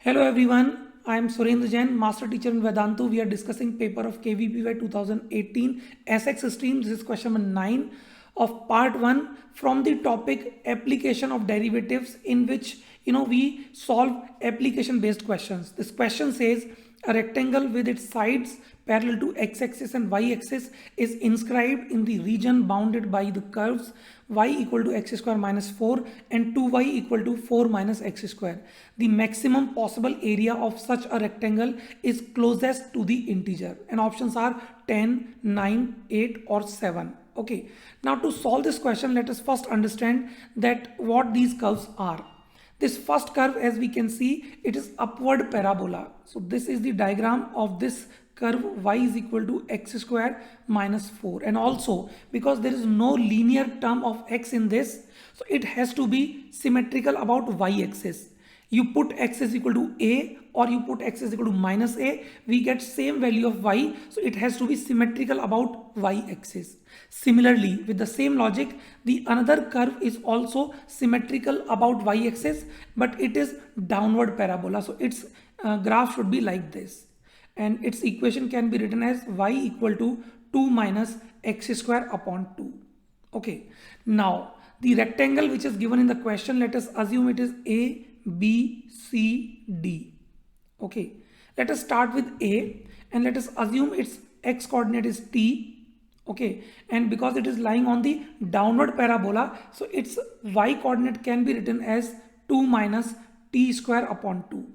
Hello everyone, I am Surendra Jain, Master Teacher in Vedantu. We are discussing paper of KVPY 2018 SX stream. This is question number 9 of part 1 from the topic application of derivatives, in which we solve application based questions. This question says a rectangle with its sides parallel to x-axis and y-axis is inscribed in the region bounded by the curves y equal to x square minus 4 and 2y equal to 4 minus x square. The maximum possible area of such a rectangle is closest to the integer, and options are 10, 9, 8 or 7. Okay, now to solve this question, let us first understand that what these curves are. This first curve, as we can see, it is upward parabola. So this is the diagram of this curve y is equal to x square minus 4, and also because there is no linear term of x in this, so it has to be symmetrical about y-axis. You put x is equal to a or you put x is equal to minus a, we get same value of y, so it has to be symmetrical about y-axis. Similarly, with the same logic, the another curve is also symmetrical about y-axis, but it is downward parabola, so its graph should be like this, and its equation can be written as y equal to 2 minus x square upon 2. Okay, now the rectangle which is given in the question, let us assume it is a b c d. Okay, let us start with a and let us assume its x coordinate is t. Okay, and because it is lying on the downward parabola, so its y coordinate can be written as 2 minus t square upon 2.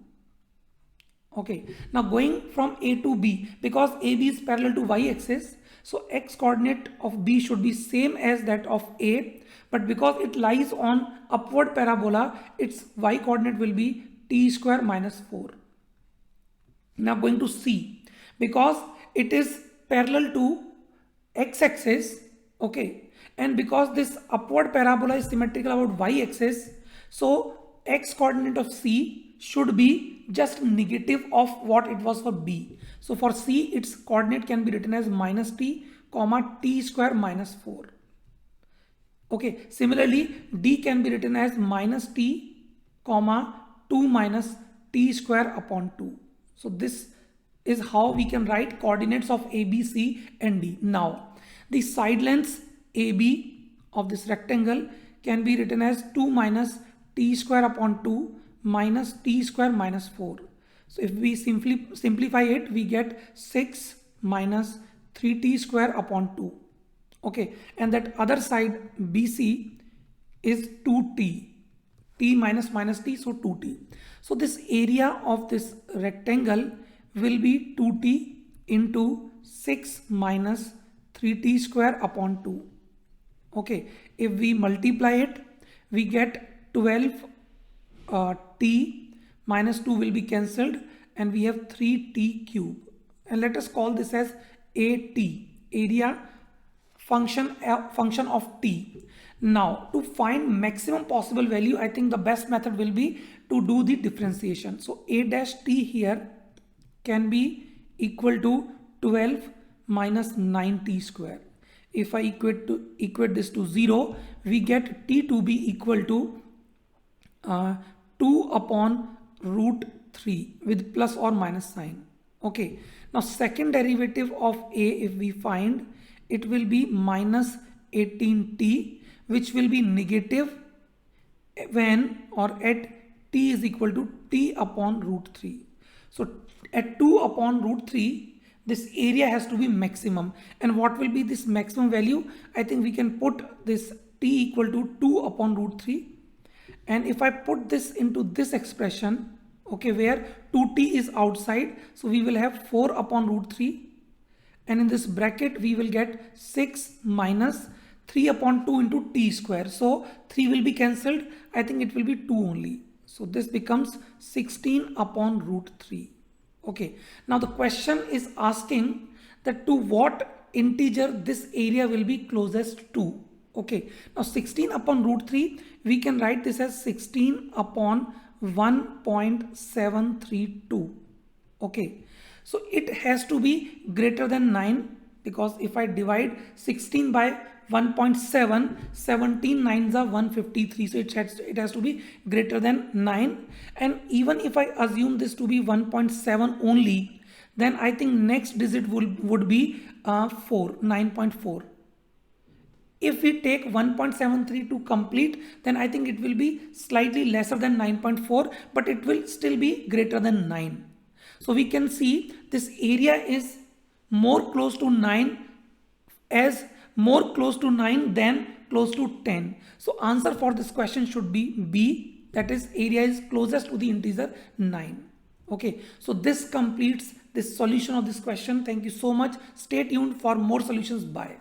Okay, now going from a to b, because ab is parallel to y-axis, so x coordinate of b should be same as that of a, but because it lies on upward parabola, its y coordinate will be t square minus 4. Now going to c, because it is parallel to x-axis, okay, and because this upward parabola is symmetrical about y-axis, so x coordinate of c should be just negative of what it was for b. So for c, its coordinate can be written as minus t comma t square minus 4. Okay, similarly d can be written as minus t comma 2 minus t square upon 2. So this is how we can write coordinates of a, b, c and d. Now the side lengths ab of this rectangle can be written as 2 minus t square upon 2 minus t square minus 4. So if we simplify it, we get 6 minus 3t square upon 2. Okay, and that other side BC is 2t, t minus minus t, so 2t. So this area of this rectangle will be 2t into 6 minus 3t square upon 2. Okay, if we multiply it, we get 12 t minus 2 will be cancelled, and we have 3t cube, and let us call this as at, area function of t. Now to find maximum possible value, I think the best method will be to do the differentiation. So a dash t here can be equal to 12 minus 9t square. If I equate this to 0, we get t to be equal to 2 upon root 3 with plus or minus sign. Okay, now second derivative of a, if we find, it will be minus 18t, which will be negative when or at t is equal to t upon root 3. So at 2 upon root 3, this area has to be maximum. And what will be this maximum value? I think we can put this t equal to 2 upon root 3. And if I put this into this expression, okay, where 2t is outside, so we will have 4 upon root 3. And in this bracket, we will get 6 minus 3 upon 2 into t square. So 3 will be cancelled. I think it will be 2 only. So this becomes 16 upon root 3. Okay, now the question is asking that to what integer this area will be closest to. Okay, now 16 upon root 3, we can write this as 16 upon 1.732. Okay, so it has to be greater than 9, because if I divide 16 by 1.7, 17 nines are 153, so it has to be greater than 9. And even if I assume this to be 1.7 only, then I think next digit would be 4, 9.4. If we take 1.73 to complete, then I think it will be slightly lesser than 9.4, but it will still be greater than 9. So we can see this area is more close to 9, as more close to 9 than close to 10. So answer for this question should be B, that is area is closest to the integer 9. Okay, so this completes this solution of this question. Thank you so much. Stay tuned for more solutions. Bye.